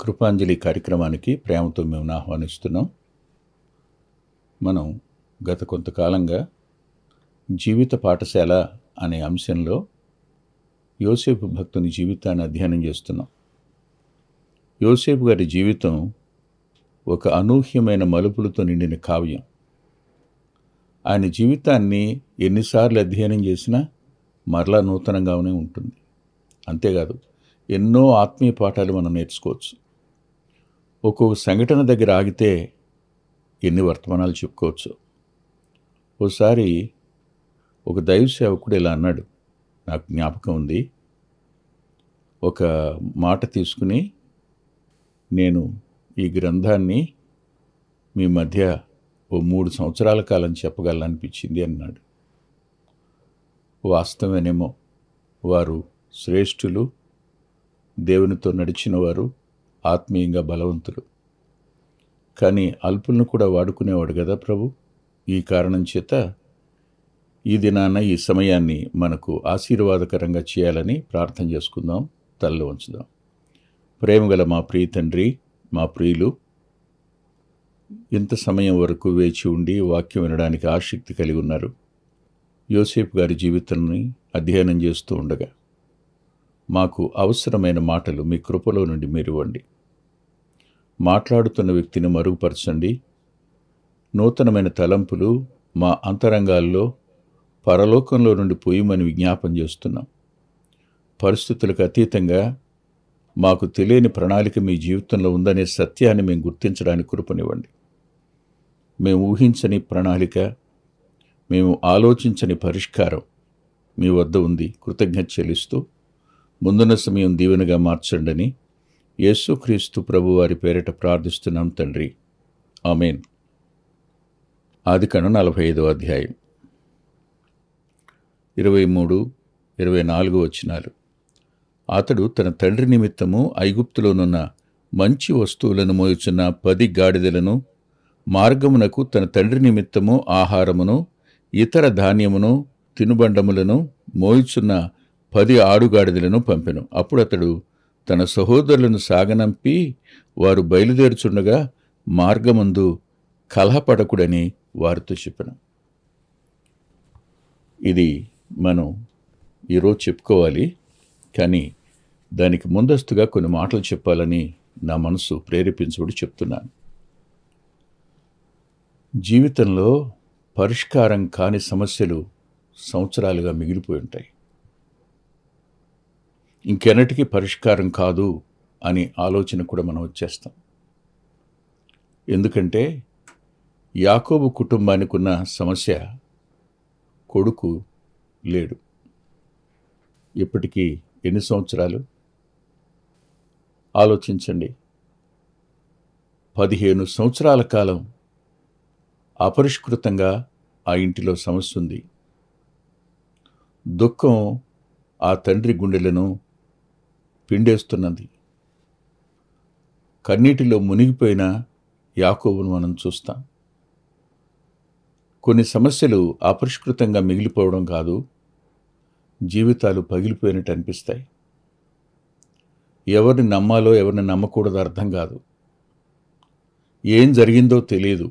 కృపాంజలి కార్యక్రమానికి ప్రేమతో మేము ఆహ్వానిస్తున్నాం. మనం గత కొంతకాలంగా జీవిత పాఠశాల అనే అంశంలో యోసేపు భక్తుని జీవితాన్ని అధ్యయనం చేస్తున్నాం. యోసేపు గారి జీవితం ఒక అనూహ్యమైన మలుపులతో నిండిన కావ్యం. ఆయన జీవితాన్ని ఎన్నిసార్లు అధ్యయనం చేసినా మరలా నూతనంగానే ఉంటుంది. అంతేకాదు, ఎన్నో ఆత్మీయ పాఠాలు మనం నేర్చుకోవచ్చు. ఒక్కొక్క సంఘటన దగ్గర ఆగితే ఎన్ని వర్తమానాలు చెప్పుకోవచ్చు. ఓసారి ఒక దైవ సేవకుడు ఇలా అన్నాడు, నాకు జ్ఞాపకం ఉంది. ఒక మాట తీసుకుని, నేను ఈ గ్రంథాన్ని మీ మధ్య ఓ 3 సంవత్సరాల కాలం చెప్పగలనిపించింది అన్నాడు. వాస్తవమేనేమో. వారు శ్రేష్ఠులు, దేవునితో నడిచిన వారు, ఆత్మీయంగా బలవంతులు. కానీ అల్పులను కూడా వాడుకునేవాడు కదా ప్రభు. ఈ కారణం చేత ఈ దినాన ఈ సమయాన్ని మనకు ఆశీర్వాదకరంగా చేయాలని ప్రార్థన చేసుకుందాం. తలలో ఉంచుదాం. ప్రేమగల మా ప్రియ తండ్రి, మా ప్రియులు, ఇంత సమయం వరకు వేచి ఉండి వాక్యం వినడానికి ఆసక్తి కలిగి ఉన్నారు. యోసేపు గారి జీవితాన్ని అధ్యయనం చేస్తూ ఉండగా మాకు అవసరమైన మాటలు మీ కృపలో నుండి మీరు ఇవ్వండి. మాట్లాడుతున్న వ్యక్తిని మరుగుపరచండి. నూతనమైన తలంపులు మా అంతరంగాల్లో పరలోకంలో నుండి పోయమని విజ్ఞాపన చేస్తున్నాం. పరిస్థితులకు అతీతంగా మాకు తెలియని ప్రణాళిక మీ జీవితంలో ఉందనే సత్యాన్ని మేము గుర్తించడానికి కృపనివ్వండి. మేము ఊహించని ప్రణాళిక, మేము ఆలోచించని పరిష్కారం మీ వద్ద ఉంది. కృతజ్ఞత చెల్లిస్తూ ముందున్న సమయం దీవెనగా మార్చండని యేసుక్రీస్తు ప్రభువారి పేరిట ప్రార్థిస్తున్నాం తండ్రి. ఆమేన్. ఆదికాండం 45వ అధ్యాయం 23-24 వచనాలు. అతడు తన తండ్రి నిమిత్తము ఐగుప్తులోనున్న మంచి వస్తువులను మోయుచున్న 10 గాడిదలను, మార్గమునకు తన తండ్రి నిమిత్తము ఆహారమును, ఇతర ధాన్యమును, తినుబండములను మోయుచున్న 10 ఆడుగాడిదలను పంపెను. అప్పుడు అతడు తన సహోదరులను సాగనంపి వారు బయలుదేరుచుండగా మార్గమందు కలహపడకుడని వారితో చెప్పెను. ఇది మనం ఈరోజు చెప్పుకోవాలి, కానీ దానికి ముందస్తుగా కొన్ని మాటలు చెప్పాలని నా మనసు ప్రేరేపించబడి చెప్తున్నాను. జీవితంలో పరిష్కారం కాని సమస్యలు సంవత్సరాలుగా మిగిలిపోయి ఉంటాయి. ఇంకెన్నటికీ పరిష్కారం కాదు అని ఆలోచన కూడా మనం వచ్చేస్తాం. ఎందుకంటే యాకోబు కుటుంబానికి ఉన్న సమస్య, కొడుకు లేడు. ఇప్పటికీ ఎన్ని సంవత్సరాలు ఆలోచించండి. 15 సంవత్సరాల కాలం అపరిష్కృతంగా ఆ ఇంటిలో సమస్య ఉంది. దుఃఖం ఆ తండ్రి గుండెలను పిండేస్తున్నది. కన్నీటిలో మునిగిపోయిన యాకోబును మనం చూస్తాం. కొన్ని సమస్యలు అపరిష్కృతంగా మిగిలిపోవడం కాదు, జీవితాలు పగిలిపోయినట్టు అనిపిస్తాయి. ఎవరిని నమ్మాలో ఎవరిని నమ్మకూడదో అర్థం కాదు. ఏం జరిగిందో తెలియదు,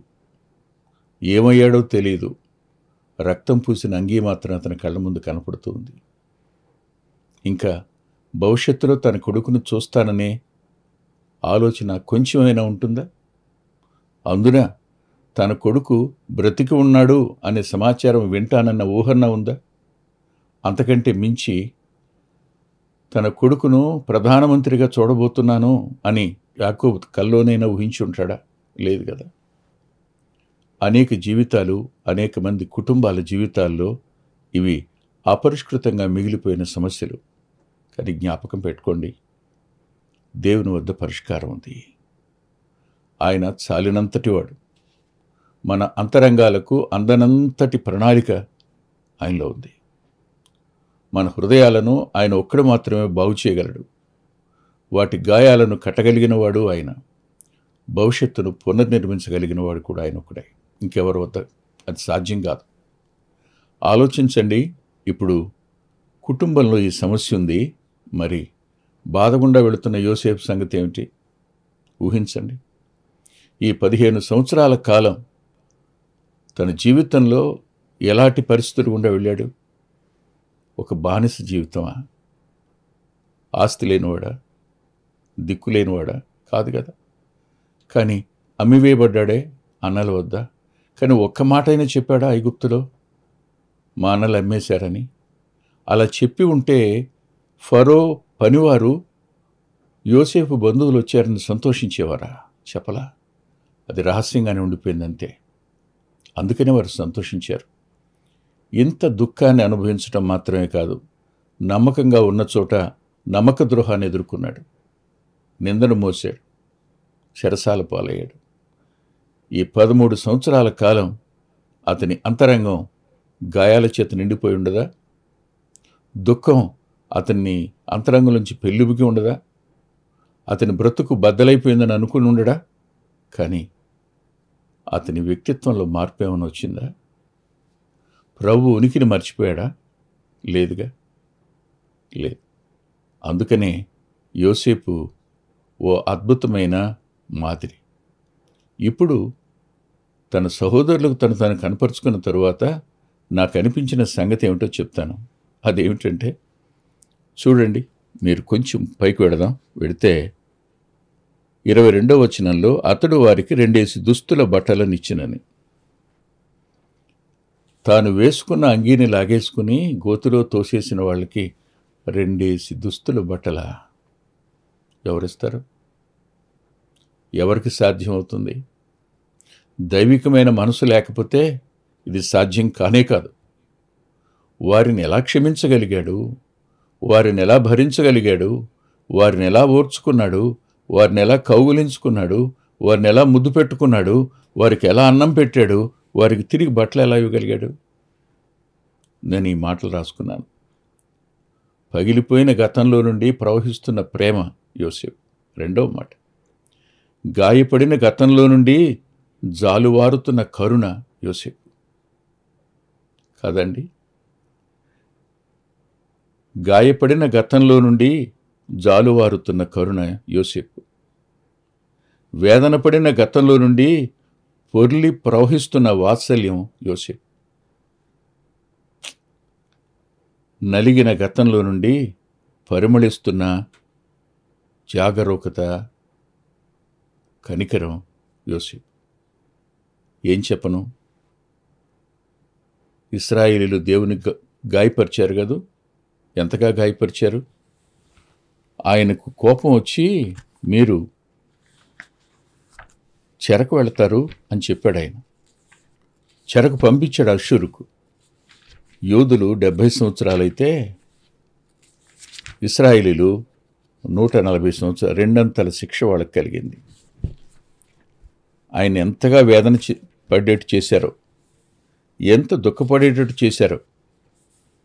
ఏమయ్యాడో తెలియదు. రక్తం పూసిన అంగీ మాత్రం అతని కళ్ళ ముందు కనపడుతుంది. ఇంకా భవిష్యత్తులో తన కొడుకును చూస్తాననే ఆలోచన కొంచెమైనా ఉంటుందా? అందున తన కొడుకు బ్రతికి ఉన్నాడు అనే సమాచారం వింటానన్న ఊహన ఉందా? అంతకంటే మించి తన కొడుకును ప్రధానమంత్రిగా చూడబోతున్నాను అని యాకోబు కల్లోనైనా ఊహించి ఉంటాడా? లేదు కదా. అనేక జీవితాలు, అనేక మంది కుటుంబాల జీవితాల్లో ఇవి అపరిష్కృతంగా మిగిలిపోయిన సమస్యలు. కానీ జ్ఞాపకం పెట్టుకోండి, దేవుని వద్ద పరిష్కారం ఉంది. ఆయన చాలినంతటివాడు. మన అంతరంగాలకు అందనంతటి ప్రణాళిక ఆయనలో ఉంది. మన హృదయాలను ఆయన ఒక్కడు మాత్రమే బాగు చేయగలడు. వాటి గాయాలను కట్టగలిగిన వాడు ఆయన. భవిష్యత్తును పునర్నిర్మించగలిగిన వాడు కూడా ఆయన ఒక్కడే. ఇంకెవరి వద్ద అది సాధ్యం కాదు. ఆలోచించండి. ఇప్పుడు కుటుంబంలో ఈ సమస్య ఉంది. మరి బాధగుండా వెళుతున్న యోసేపు సంగతి ఏమిటి? ఊహించండి. ఈ 15 సంవత్సరాల కాలం తన జీవితంలో ఎలాంటి పరిస్థితులు గుండా వెళ్ళాడు? ఒక బానిస జీవితమా? ఆస్తి లేనివాడా? దిక్కు లేనివాడా? కాదు కదా. కానీ అమ్మివేయబడ్డాడే అన్నల వద్ద. కానీ ఒక్క మాట అయినా చెప్పాడా ఐగుప్తులో? మా అన్నలు అమ్మేశారని. అలా చెప్పి ఉంటే ఫరో పనివారు యోసేపు బంధువులు వచ్చారని సంతోషించేవారా? చెప్పలా. అది రహస్యంగానే ఉండిపోయిందంతే. అందుకనే వారు సంతోషించారు. ఇంత దుఃఖాన్ని అనుభవించడం మాత్రమే కాదు, నమ్మకంగా ఉన్న చోట నమ్మక ద్రోహాన్ని ఎదుర్కొన్నాడు. నిందను మోసాడు, చెరసాల పాలయ్యాడు. ఈ 13 సంవత్సరాల కాలం అతని అంతరంగం గాయాల చేత నిండిపోయి ఉండదా? దుఃఖం అతన్ని అంతరంగం నుంచి పెళ్ళుబికి ఉండదా? అతని బ్రతుకు బద్దలైపోయిందని అనుకుని ఉండడా? కానీ అతని వ్యక్తిత్వంలో మార్పు ఏమైనా వచ్చిందా? ప్రభు ఉనికిని మర్చిపోయాడా? లేదుగా, లేదు. అందుకనే యోసేపు ఓ అద్భుతమైన మాదిరి. ఇప్పుడు తన సహోదరులకు తను కనపరుచుకున్న తరువాత నాకు అనిపించిన సంగతి ఏమిటో చెప్తాను. అదేమిటంటే, చూడండి, మీరు కొంచెం పైకి వెడితే 22వ వచనంలో అతడు వారికి 2 దుస్తుల బట్టలనిచ్చినని, తాను వేసుకున్న అంగీని లాగేసుకుని గోతులో తోసేసిన వాళ్ళకి 2 దుస్తుల బట్టల ఎవరిస్తారు? ఎవరికి సాధ్యం అవుతుంది? దైవికమైన మనసు లేకపోతే ఇది సాధ్యం కానే కాదు. వారిని ఎలా క్షమించగలిగాడు? వారిని ఎలా భరించగలిగాడు? వారిని ఎలా ఓర్చుకున్నాడు? వారిని ఎలా కౌగులించుకున్నాడు? వారిని ఎలా ముద్దు పెట్టుకున్నాడు? వారికి ఎలా అన్నం పెట్టాడు? వారికి తిరిగి బట్టలు ఎలా ఇవ్వగలిగాడు? నేను ఈ మాటలు రాసుకున్నాను. పగిలిపోయిన గతంలో నుండి ప్రవహిస్తున్న ప్రేమ యోసేపు. రెండవ మాట, గాయపడిన గతంలో నుండి జాలువారుతున్న కరుణ యోసేపు. కాదండి, గాయపడిన గతంలో నుండి జాలువారుతున్న కరుణ యోసేపు. వేదన పడిన గతంలో నుండి పొర్లి ప్రవహిస్తున్న వాత్సల్యం యోసేపు. నలిగిన గతంలో నుండి పరిమళిస్తున్న జాగరూకత, కనికరం యోసేపు. ఏం చెప్పను? ఇశ్రాయేలీయులు దేవుని గాయపరిచారు కదూ. ఎంతగా గాయపరిచారు? ఆయనకు కోపం వచ్చి మీరు చెరకు వెళతారు అని చెప్పాడు. ఆయన చెరకు పంపించాడు అష్షూరుకు. యోధులు 70 సంవత్సరాలైతే ఇశ్రాయేలీయులు 140 సంవత్సరాలు, 2 శిక్ష వాళ్ళకి కలిగింది. ఆయన ఎంతగా వేదన పడేట్టు చేశారో, ఎంత దుఃఖపడేటట్టు చేశారో.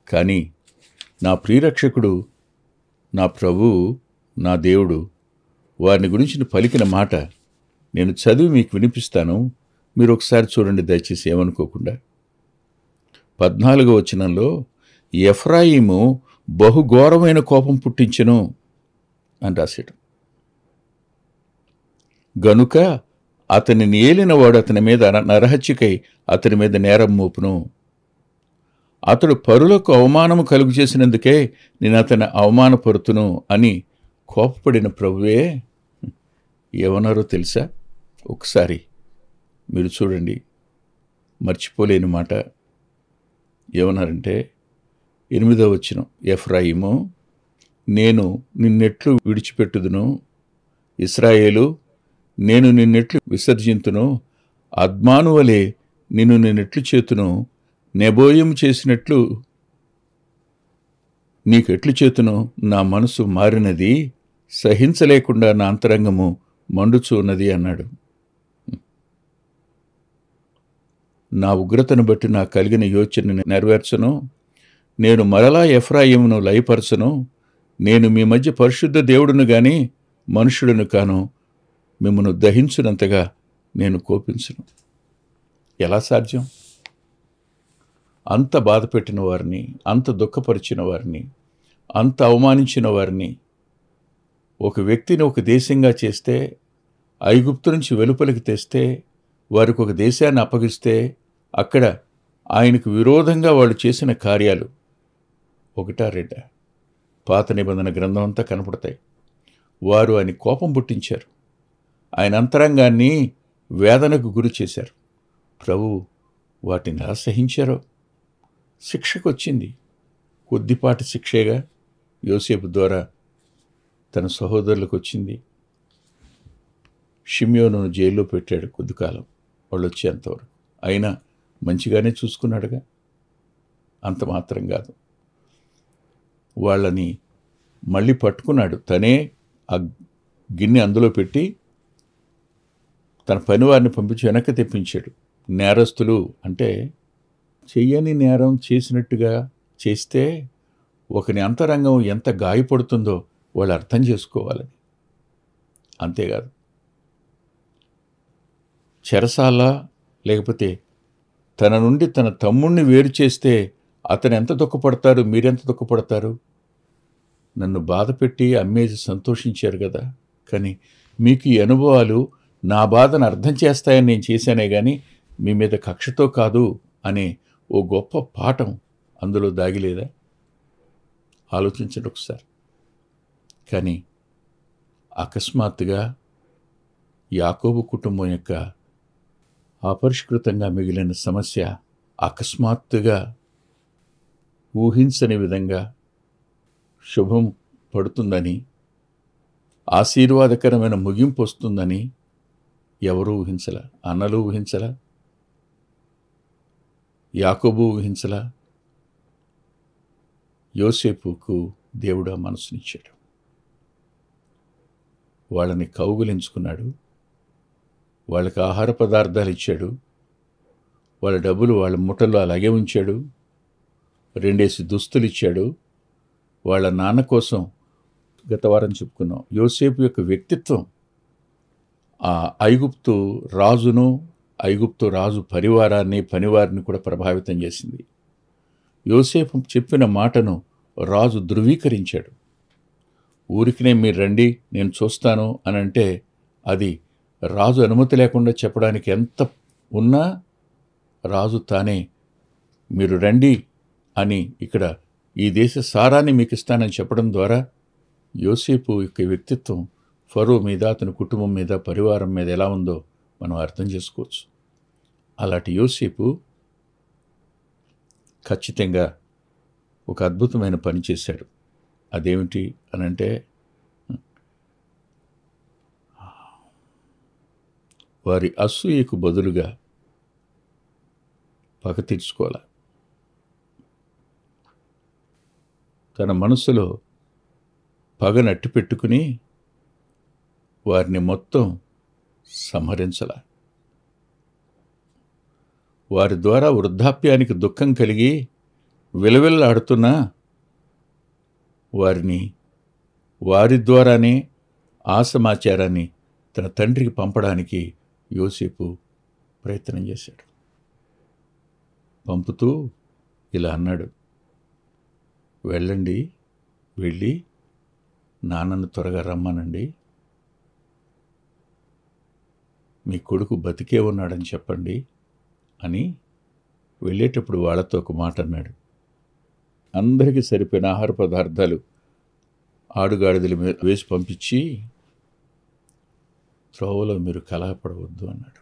కానీ నా ప్రియరక్షకుడు, నా ప్రభువు, నా దేవుడు వారిని గురించి పలికిన మాట నేను చదివి మీకు వినిపిస్తాను. మీరు ఒకసారి చూడండి దయచేసి, ఏమనుకోకుండా. 14వ వచనంలో, ఎఫ్రాయిము బహుఘోరమైన కోపం పుట్టించెను అని రాశాడు. గనుక అతనిని ఏలినవాడు అతని మీద నరహత్యకై అతని మీద నేరం మోపును. అతడు పరులకు అవమానము కలుగు చేసినందుకే నేను అతని అవమానపరుతును అని కోపపడిన ప్రభువే ఏమన్నారో తెలుసా? ఒకసారి మీరు చూడండి, మర్చిపోలేని మాట. ఏమన్నారంటే 8వ వచనం, ఎఫ్రాయిము, నేను నిన్నెట్లు విడిచిపెట్టుదును? ఇశ్రాయేలు, నేను నిన్నెట్లు విసర్జింతును? అద్మాను వలె నిన్నెట్లు చేతును? నెబోయం చేసినట్లు నీకెట్లు చేతును? నా మనసు మారినది, సహించలేకుండా నా అంతరంగము మండుచు ఉన్నది అన్నాడు. నా ఉగ్రతను బట్టి నాకు కలిగిన యోచనని నెరవేర్చను. నేను మరలా ఎఫ్రాయిమును లయపరచను. నేను మీ మధ్య పరిశుద్ధ దేవుడును గాని మనుషుడును కాను. మిమ్మను దహించునంతగా నేను కోపించును. ఎలా సాధ్యం? అంత బాధ పెట్టిన వారిని, అంత దుఃఖపరిచిన వారిని, అంత అవమానించిన వారిని, ఒక వ్యక్తిని ఒక దేశంగా చేస్తే ఐగుప్తు నుంచి వెలుపలికి తెస్తే, వారికి ఒక దేశాన్ని అప్పగిస్తే, అక్కడ ఆయనకు విరోధంగా వాళ్ళు చేసిన కార్యాలు ఒకటా రెండా? పాత నిబంధన గ్రంథం అంతా కనపడతాయి. వారు ఆయన కోపం పుట్టించారు, ఆయన అంతరంగాన్ని వేదనకు గురి చేశారు. ప్రభు వాటిని ఎలా సహించారో. శిక్షకు వచ్చింది, కొద్దిపాటి శిక్షేగా యోసేపు ద్వారా తన సహోదరులకు వచ్చింది. షిమ్యోనును జైల్లో పెట్టాడు కొద్ది కాలం, వాళ్ళు వచ్చేంతవరకు. అయినా మంచిగానే చూసుకున్నాడుగా. అంత మాత్రం కాదు, వాళ్ళని మళ్ళీ పట్టుకున్నాడు. తనే ఆ గిన్నె అందులో పెట్టి తన పనివారిని పంపించి వెనక్కి తెప్పించాడు. నేరస్తులు అంటే చెయ్యని నేరం చేసినట్టుగా చేస్తే ఒకని అంతరంగం ఎంత గాయపడుతుందో వాళ్ళు అర్థం చేసుకోవాలని. అంతేకాదు, చెరసాల లేకపోతే తన నుండి తన తమ్ముణ్ణి వేరు చేస్తే అతను ఎంత దుఃఖపడతారు, మీరెంత దుఃఖపడతారు. నన్ను బాధ పెట్టి అమ్మేసి సంతోషించారు కదా, కానీ మీకు ఈ అనుభవాలు నా బాధను అర్థం చేస్తాయని నేను చేశానే కానీ మీ మీద కక్షతో కాదు అనే ఓ గొప్ప పాఠం అందులో దాగిలేదా? ఆలోచించండి ఒకసారి. కానీ అకస్మాత్తుగా యాకోబు కుటుంబం యొక్క అపరిష్కృతంగా మిగిలిన సమస్య అకస్మాత్తుగా ఊహించని విధంగా శుభం పడుతుందని, ఆశీర్వాదకరమైన ముగింపు వస్తుందని ఎవరూ ఊహించలా. అన్నలు ఊహించలా, యాకోబు ఊహించలా. యోసేపుకు దేవుడు ఆ మనసునిచ్చాడు. వాళ్ళని కౌగులించుకున్నాడు, వాళ్ళకి ఆహార పదార్థాలు ఇచ్చాడు, వాళ్ళ డబ్బులు వాళ్ళ ముఠల్లో అలాగే ఉంచాడు, 2 దుస్తులు ఇచ్చాడు. వాళ్ళ నాన్న కోసం గత వారం చెప్పుకున్నాం. యోసేపు యొక్క వ్యక్తిత్వం ఆ ఐగుప్తు రాజును, ఐగుప్తు రాజు పరివారాన్ని, పనివారిని కూడా ప్రభావితం చేసింది. యోసేపు చెప్పిన మాటను రాజు ధృవీకరించాడు. ఊరికినే మీరు రండి నేను చూస్తాను అని అంటే అది రాజు అనుమతి లేకుండా చెప్పడానికి ఎంత ఉన్నా రాజు తానే మీరు రండి అని ఇక్కడ ఈ దేశ సారాన్ని మీకు ఇస్తానని చెప్పడం ద్వారా యోసేపు యొక్క వ్యక్తిత్వం ఫరో మీద, అతని కుటుంబం మీద, పరివారం మీద ఎలా ఉందో మనం అర్థం చేసుకోవచ్చు. అలాంటి యోసేపు ఖచ్చితంగా ఒక అద్భుతమైన పని చేశాడు. అదేమిటి అనంటే, వారి అసూయకు బదులుగా పగ తీర్చుకోవాలి. తన మనసులో పగను అట్టి పెట్టుకుని వారిని మొత్తం సంహరించాల. వారి ద్వారా వృద్ధాప్యానికి దుఃఖం కలిగి విలవిల్లాడుతున్న వారిని, వారి ద్వారానే ఆ సమాచారాన్ని తన తండ్రికి పంపడానికి యోసేపు ప్రయత్నం చేశాడు. పంపుతూ ఇలా అన్నాడు, వెళ్ళండి, వెళ్ళి నాన్నను త్వరగా రమ్మనండి, మీ కొడుకు బతికే ఉన్నాడని చెప్పండి అని వెళ్ళేటప్పుడు వాళ్ళతో ఒక మాట అన్నాడు. అందరికీ సరిపోయిన ఆహార పదార్థాలు ఆడుగాడిదల మీద వేసి పంపించి త్రోవలో మీరు కలహపడవద్దు అన్నాడు.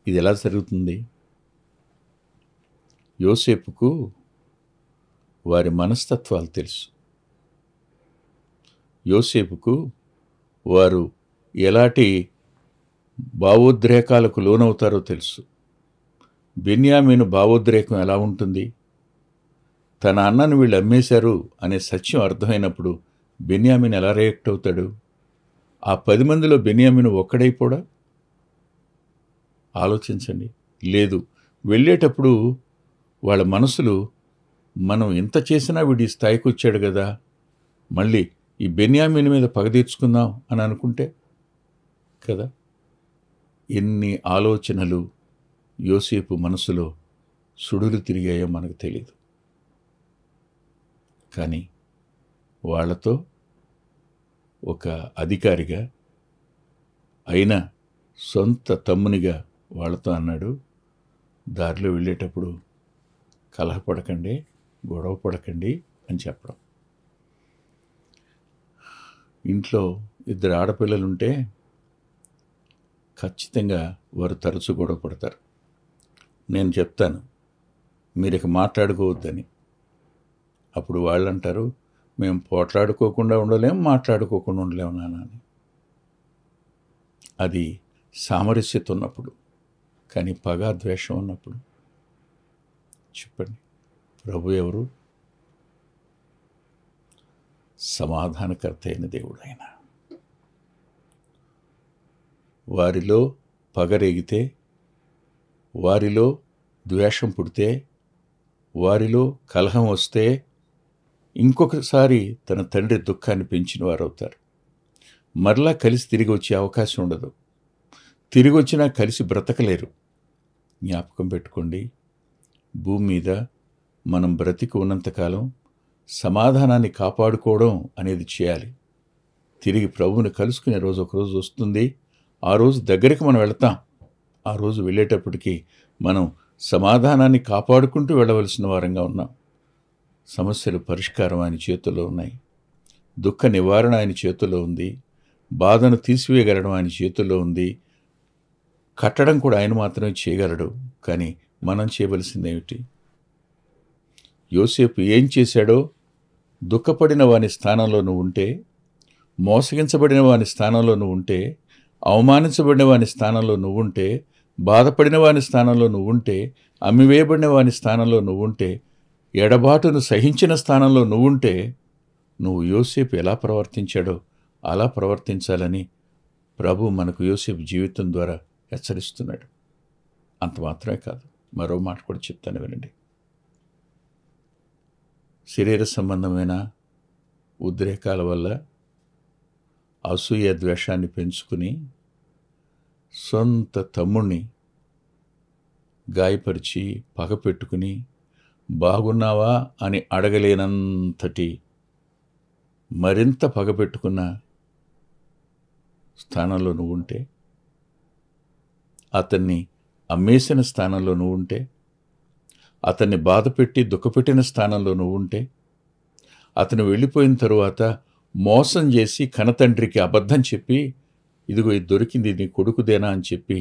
ఇది ఎలా జరుగుతుంది? యోసేపుకు వారి మనస్తత్వాలు తెలుసు. యోసేపుకు వారు ఎలాంటి భావోద్రేకాలకు లోనవుతారో తెలుసు. బెన్యామీను భావోద్రేకం ఎలా ఉంటుంది? తన అన్నను వీళ్ళు అమ్మేశారు అనే సత్యం అర్థమైనప్పుడు బెన్యామీను ఎలా రియాక్ట్ అవుతాడు? ఆ 10 మందిలో బెన్యామీను ఒక్కడైపోడా? ఆలోచించండి. లేదు, వెళ్ళేటప్పుడు వాళ్ళ మనసులు, మనం ఇంత చేసినా వీడి స్థాయికి వచ్చాడు కదా, మళ్ళీ ఈ బెన్యామీను మీద పగ తీర్చుకుందాం అని అనుకుంటే కదా. ఎన్ని ఆలోచనలు యోసేపు మనసులో సుడులు తిరిగాయో మనకు తెలియదు. కానీ వాళ్ళతో ఒక అధికారిగా, అయినా సొంత తమ్మునిగా వాళ్ళతో అన్నాడు, దారిలో వెళ్ళేటప్పుడు కలహపడకండి, గొడవ పడకండి అని చెప్పడం. ఇంట్లో 2 ఆడపిల్లలుంటే ఖచ్చితంగా వారు తరచు గొడవ పడతారు. నేను చెప్తాను, మీరు ఇక మాట్లాడుకోవద్దని. అప్పుడు వాళ్ళు అంటారు, మేము పోట్లాడుకోకుండా ఉండలేం, మాట్లాడుకోకుండా ఉండలేము నాన్న అని. అది సామరస్యత ఉన్నప్పుడు. కానీ పగా ద్వేషం ఉన్నప్పుడు చెప్పండి, ప్రభు ఎవరు? సమాధానకర్త అయిన దేవుడు ఆయన. వారిలో పగరేగితే, వారిలో ద్వేషం పుడితే, వారిలో కలహం వస్తే ఇంకొకసారి తన తండ్రి దుఃఖాన్ని పెంచిన వారు అవుతారు. మరలా కలిసి తిరిగి వచ్చే అవకాశం ఉండదు. తిరిగి వచ్చినా కలిసి బ్రతకలేరు. జ్ఞాపకం పెట్టుకోండి, భూమి మీద మనం బ్రతికి ఉన్నంతకాలం సమాధానాన్ని కాపాడుకోవడం అనేది చేయాలి. తిరిగి ప్రభువుని కలుసుకునే రోజు ఒకరోజు వస్తుంది. ఆ రోజు దగ్గరికి మనం వెళతాం. ఆ రోజు వెళ్ళేటప్పటికీ మనం సమాధానాన్ని కాపాడుకుంటూ వెళ్ళవలసిన వారంగా ఉన్నాం. సమస్యల పరిష్కారం ఆయన చేతుల్లో ఉన్నాయి. దుఃఖ నివారణ ఆయన చేతుల్లో ఉంది. బాధను తీసివేయగలడం ఆయన చేతుల్లో ఉంది. కట్టడం కూడా ఆయన మాత్రమే చేయగలడు. కానీ మనం చేయవలసిందేమిటి? యోసేపు ఏం చేశాడో, దుఃఖపడిన వాని స్థానంలో నువ్వు ఉంటే, మోసగించబడిన వాని స్థానంలో నువ్వు ఉంటే, అవమానించబడిన వాని స్థానంలో నువ్వుంటే, బాధపడిన వాని స్థానంలో నువ్వుంటే, అమ్మివేయబడిన వాని స్థానంలో నువ్వుంటే, ఎడబాటును సహించిన స్థానంలో నువ్వుంటే, నువ్వు యోసేపు ఎలా ప్రవర్తించాడో అలా ప్రవర్తించాలని ప్రభు మనకు యోసేపు జీవితం ద్వారా హెచ్చరిస్తున్నాడు. అంత మాత్రమే కాదు, మరో మాట కూడా చెప్తాను వినండి. శరీర సంబంధమైన ఉద్రేకాల వల్ల అసూయ ద్వేషాన్ని పెంచుకుని సొంత తమ్ముణ్ణి గాయపరిచి పగపెట్టుకుని బాగున్నావా అని అడగలేనంతటి మరింత పగపెట్టుకున్న స్థానంలో నువ్వుంటే, అతన్ని అమ్మేసిన స్థానంలో నువ్వుంటే, అతన్ని బాధపెట్టి దుఃఖపెట్టిన స్థానంలో నువ్వుంటే, అతను వెళ్ళిపోయిన తరువాత మోసం చేసి కనతండ్రికి అబద్ధం చెప్పి, ఇదిగో ఇది దొరికింది నీ కొడుకుదేనా అని చెప్పి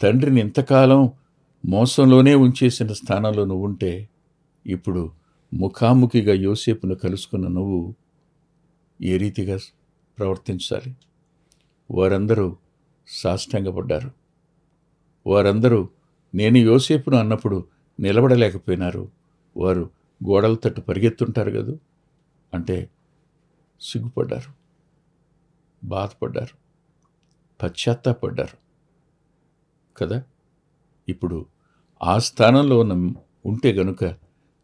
తండ్రిని ఇంతకాలం మోసంలోనే ఉంచేసిన స్థానంలో నువ్వుంటే, ఇప్పుడు ముఖాముఖిగా యోసేపును కలుసుకున్న నువ్వు ఏ రీతిగా ప్రవర్తించాలి? వారందరూ సాష్టాంగపడ్డారు. వారందరూ నేను యోసేపును అన్నప్పుడు నిలబడలేకపోయినారు. వారు గోడల తట్టు పరిగెత్తుంటారు కదా, అంటే సిగ్గుపడ్డారు, బాధపడ్డారు, పశ్చాత్తాపడ్డారు కదా. ఇప్పుడు ఆ స్థానంలో ఉంటే గనుక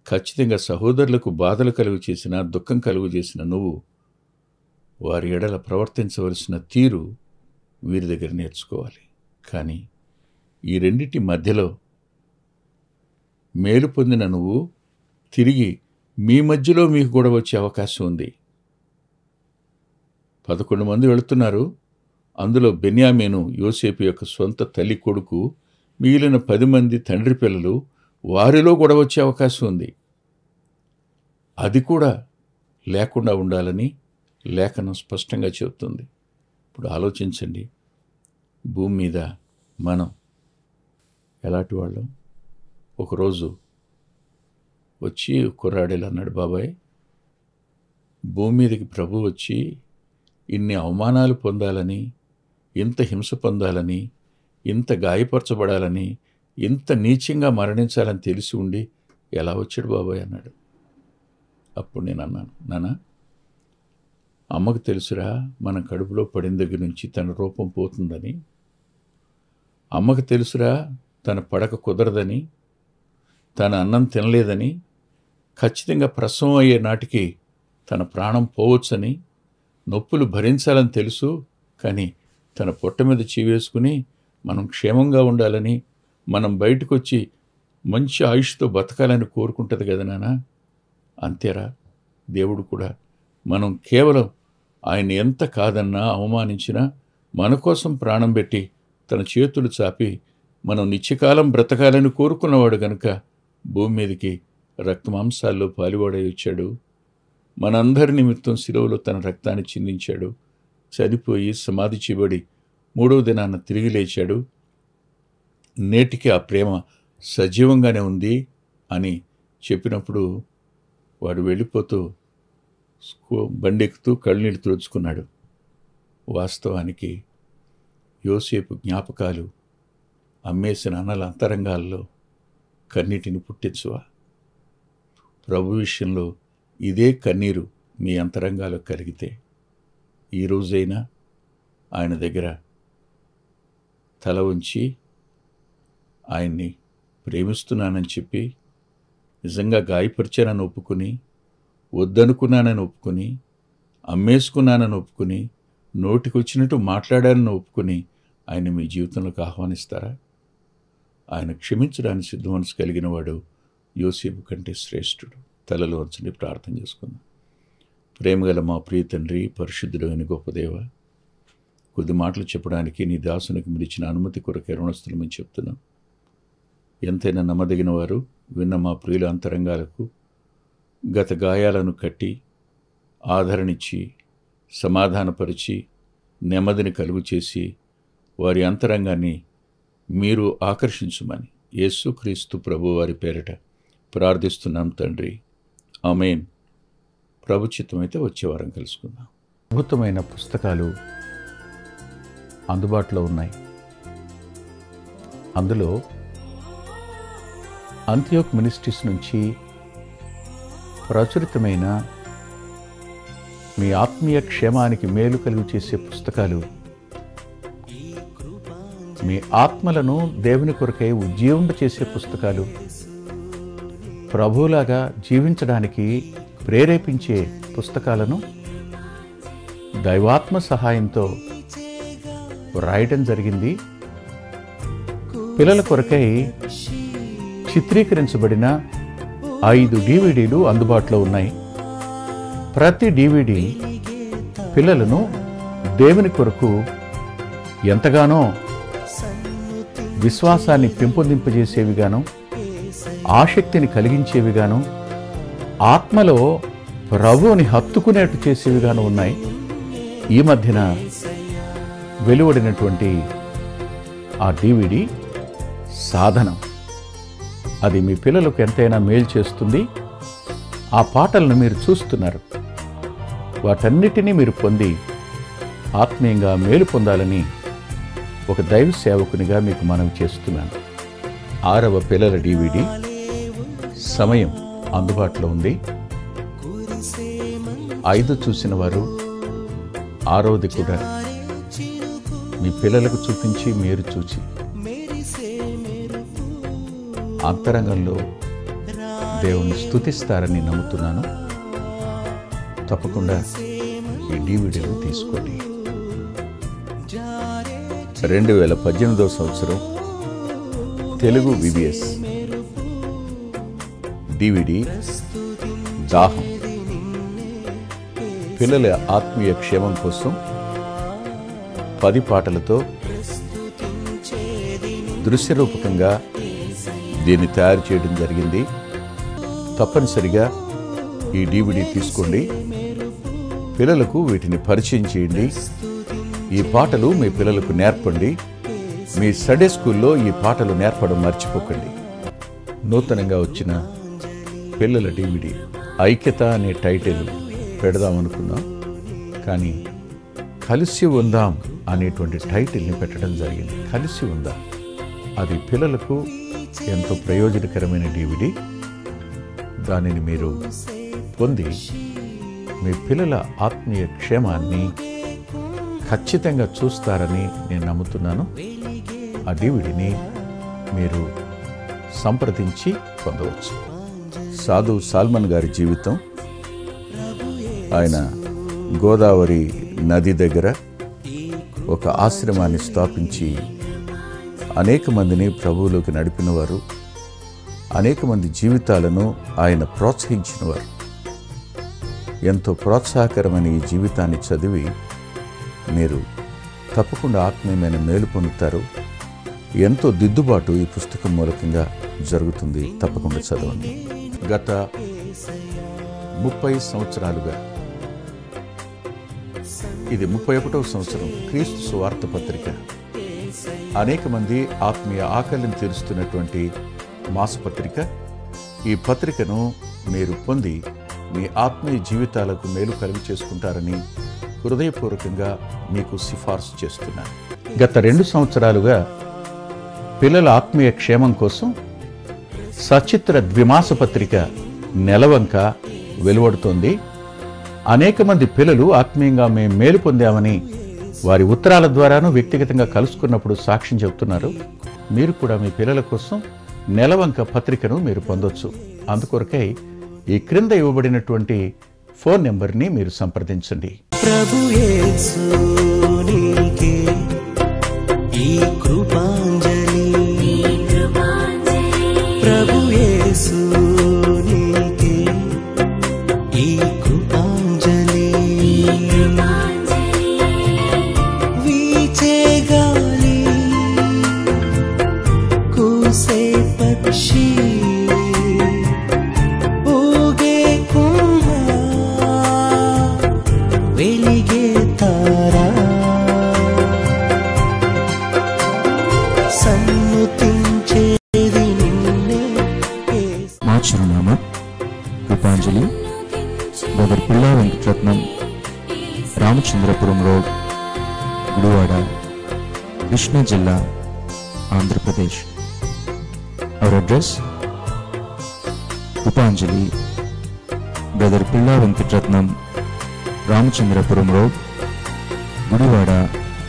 ఖచ్చితంగా సహోదరులకు బాధలు కలుగు చేసిన, దుఃఖం కలుగు చేసిన నువ్వు వారి ఎడల ప్రవర్తించవలసిన తీరు వీరి దగ్గర నేర్చుకోవాలి. కానీ ఈ రెండిటి మధ్యలో మేలు పొందిన నువ్వు తిరిగి మీ మధ్యలో మీకు కూడా వచ్చే అవకాశం ఉంది. 11 మంది వెళుతున్నారు. అందులో బెన్యామీను యోసేపు యొక్క సొంత తల్లి కొడుకు, మిగిలిన 10 మంది తండ్రి పిల్లలు. వారిలో కూడా వచ్చే అవకాశం ఉంది. అది కూడా లేకుండా ఉండాలని లేఖనం స్పష్టంగా చెబుతుంది. ఇప్పుడు ఆలోచించండి, భూమి మీద మనం ఎలాంటి వాళ్ళం? ఒకరోజు వచ్చి కుర్రాడేలు అన్నాడు, బాబాయ్, భూమి మీదకి ప్రభు వచ్చి ఇన్ని అవమానాలు పొందాలని, ఇంత హింస పొందాలని, ఇంత గాయపరచబడాలని, ఇంత నీచంగా మరణించాలని తెలిసి ఉండి ఎలా వచ్చాడు బాబాయ్ అన్నాడు. అప్పుడు నేను అన్నాను, నాన్న, అమ్మకు తెలుసురా మన కడుపులో పడిన దగ్గర నుంచి తన రూపం పోతుందని, అమ్మకు తెలుసురా తన పడక కుదరదని, తన అన్నం తినలేదని, ఖచ్చితంగా ప్రసవం అయ్యే నాటికి తన ప్రాణం పోవచ్చని, నొప్పులు భరించాలని తెలుసు, కానీ తన పొట్ట మీద చీవేసుకుని మనం క్షేమంగా ఉండాలని, మనం బయటకు వచ్చి మంచి ఆయుష్తో బతకాలని కోరుకుంటుంది కదా నాన్న. అంతేరా దేవుడు కూడా. మనం కేవలం ఆయన ఎంత కాదన్నా, అవమానించినా, మన కోసం ప్రాణం పెట్టి తన చేతులు చాపి మనం నిత్యకాలం బ్రతకాలని కోరుకున్నవాడు గనుక భూమి మీదకి రక్తమాంసాల్లో పాలువాడై వచ్చాడు. మనందరి నిమిత్తం శిలువలో తన రక్తాన్ని చిందించాడు. చనిపోయి సమాధి చేయబడి 3వ దినాన తిరిగి లేచాడు. నేటికి ఆ ప్రేమ సజీవంగానే ఉంది అని చెప్పినప్పుడు వాడు వెళ్ళిపోతూ బండెక్కుతూ కళ్ళనీళ్ళు తుడుచుకున్నాడు. వాస్తవానికి యోసేపు జ్ఞాపకాలు అమ్మేసిన అన్నల అంతరంగాల్లో కన్నీటిని పుట్టించువా? ప్రభు విషయంలో ఇదే కన్నీరు మీ అంతరంగాలు కలిగితే ఈ రోజైనా ఆయన దగ్గర తల ఉంచి ఆయన్ని ప్రేమిస్తున్నానని చెప్పి, నిజంగా గాయపరిచానని ఒప్పుకుని, వద్దనుకున్నానని ఒప్పుకుని, అమ్మేసుకున్నానని ఒప్పుకుని, నోటికొచ్చినట్టు మాట్లాడానని ఒప్పుకుని ఆయన మీ జీవితంలోకి ఆహ్వానిస్తారా? ఆయన క్షమించడానికి సిద్ధ మనసు కలిగిన వాడు యోసేపు కంటే శ్రేష్ఠుడు. తలలో వంచండి, ప్రార్థన చేసుకుందాం. ప్రేమగల మా ప్రియ తండ్రి, పరిశుద్ధుడు అని గొప్ప దేవ, కొద్ది మాటలు చెప్పడానికి నీ దాసునికి మీరు ఇచ్చిన అనుమతి కొరకు రుణస్థులమని చెప్తున్నాం. ఎంతైనా నమ్మదగిన వారు విన్న మా ప్రియుల అంతరంగాలకు గత గాయాలను కట్టి ఆదరణిచ్చి సమాధానపరిచి నెమ్మదిని కలుగు చేసి వారి అంతరంగాన్ని మీరు ఆకర్షించుమని యేసుక్రీస్తు ప్రభు వారి పేరిట ప్రార్థిస్తున్నాం తండ్రి, ఆమేన్. ప్రభు చిత్తమైతే వచ్చే వారం కలుసుకుందాం. అద్భుతమైన పుస్తకాలు అందుబాటులో ఉన్నాయి. అందులో అంత్యోక్ మినిస్ట్రీస్ నుంచి ప్రచురితమైన మీ ఆత్మీయ క్షేమానికి మేలు కలుగు చేసే పుస్తకాలు, మీ ఆత్మలను దేవుని కొరకై ఉజ్జీవింప చేసే పుస్తకాలు, ప్రభువులాగా జీవించడానికి ప్రేరేపించే పుస్తకాలను దైవాత్మ సహాయంతో రాయటం జరిగింది. పిల్లల కొరకై చిత్రీకరించబడిన 5 DVDలు అందుబాటులో ఉన్నాయి. ప్రతి DVD పిల్లలను దేవుని కొరకు ఎంతగానో విశ్వాసాన్ని పెంపొందింపజేసేవిగాను, ఆసక్తిని కలిగించేవిగాను, ఆత్మలో ప్రభువుని హత్తుకునేట్టు చేసేవిగాను ఉన్నాయి. ఈ మధ్యన వెలువడినటువంటి ఆ DVD సాధనం, అది మీ పిల్లలకు ఎంతైనా మేలు చేస్తుంది. ఆ పాటలను మీరు చూస్తున్నారు. వాటన్నిటినీ మీరు పొంది ఆత్మీయంగా మేలు పొందాలని ఒక దైవ సేవకునిగా మీకు మనవి చేస్తున్నాను. 6వ పిల్లల DVD సమయం అందుబాటులో ఉంది. 5 చూసిన వారు 6వది కూడా మీ పిల్లలకు చూపించి మీరు చూచి అంతరంగంలో దేవుణ్ణి స్తుతిస్తారని నమ్ముతున్నాను. తప్పకుండా ఈ DVDలు తీసుకోండి. 2018వ సంవత్సరం తెలుగు VBS DVD దాహం, పిల్లల ఆత్మీయ క్షేమం కోసం 10 పాటలతో దృశ్యరూపకంగా దీన్ని తయారు చేయడం జరిగింది. తప్పనిసరిగా ఈ DVD తీసుకోండి. పిల్లలకు వీటిని పరిచయం చేయండి. ఈ పాటలు మీ పిల్లలకు నేర్పండి. మీ సండే స్కూల్లో ఈ పాటలు నేర్పడం మర్చిపోకండి. నూతనంగా వచ్చిన పిల్లల DVD ఐక్యత అనే టైటిల్ పెడదామనుకున్నాం, కానీ కలిసి ఉందాం అనేటువంటి టైటిల్ని పెట్టడం జరిగింది. కలిసి ఉందాం, అది పిల్లలకు ఎంతో ప్రయోజనకరమైన DVD. దానిని మీరు పొంది మీ పిల్లల ఆత్మీయ క్షేమాన్ని ఖచ్చితంగా చూస్తారని నేను నమ్ముతున్నాను. ఆ DVDని మీరు సంప్రదించి పొందవచ్చు. సాధు సాల్మన్ గారి జీవితం, ఆయన గోదావరి నది దగ్గర ఒక ఆశ్రమాన్ని స్థాపించి అనేక మందిని ప్రభువులోకి నడిపినవారు, అనేక మంది జీవితాలను ఆయన ప్రోత్సహించినవారు. ఎంతో ప్రోత్సాహకరమైన ఈ జీవితాన్ని చదివి మీరు తప్పకుండా ఆత్మీయమైన మేలు పొందుతారు. ఎంతో దిద్దుబాటు ఈ పుస్తకం మూలకంగా జరుగుతుంది. తప్పకుండా చదవండి. గత 30 సంవత్సరాలుగా, ఇది 31వ సంవత్సరం, క్రీస్తు సువార్త పత్రిక అనేక మంది ఆత్మీయ ఆకలిని తీరుస్తున్నటువంటి మాసపత్రిక. ఈ పత్రికను మీరు పొంది మీ ఆత్మీయ జీవితాలకు మేలు కలుగు చేసుకుంటారని హృదయపూర్వకంగా మీకు సిఫార్సు చేస్తున్నాను. గత 2 సంవత్సరాలుగా పిల్లల ఆత్మీయ క్షేమం కోసం సచిత్ర ద్విమాస పత్రిక నెలవంక వెలువడుతోంది. అనేక మంది పిల్లలు ఆత్మీయంగా మేము మేలు పొందామని వారి ఉత్తరాల ద్వారాను వ్యక్తిగతంగా కలుసుకున్నప్పుడు సాక్ష్యం చెబుతున్నారు. మీరు కూడా మీ పిల్లల కోసం నెలవంక పత్రికను మీరు పొందొచ్చు. అందుకొరకై ఈ క్రింద ఇవ్వబడినటువంటి ఫోన్ నెంబర్ని మీరు సంప్రదించండి. ప్రభు యేసు నీకే ఈ కృపాంజలి, ప్రభు యేసు నీకే ఈ కృపాంజలి. వీచే గాలి, కూసే పక్షి, ఊగే కుంభ, వెలిగే తారా, సన్నుతించేది నిన్నే. మా చిరునామా కృపాంజలి, బ్రదర్ పిల్లా వెంకటరత్నం, రామచంద్రపురం రోడ్, గుడివాడ, కృష్ణా జిల్లా, Andhra Pradesh. Our address: Krupanjali, brother Pilla Venkataratnam, Ramachandrapuram road, Gudivada,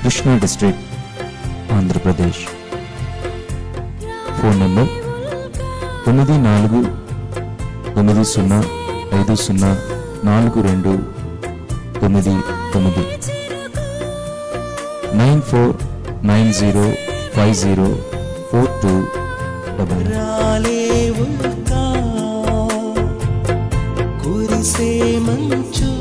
Krishna district, Andhra Pradesh. Phone number 9490504299 9490504299. రాలేవుగా కురిసే మంచు,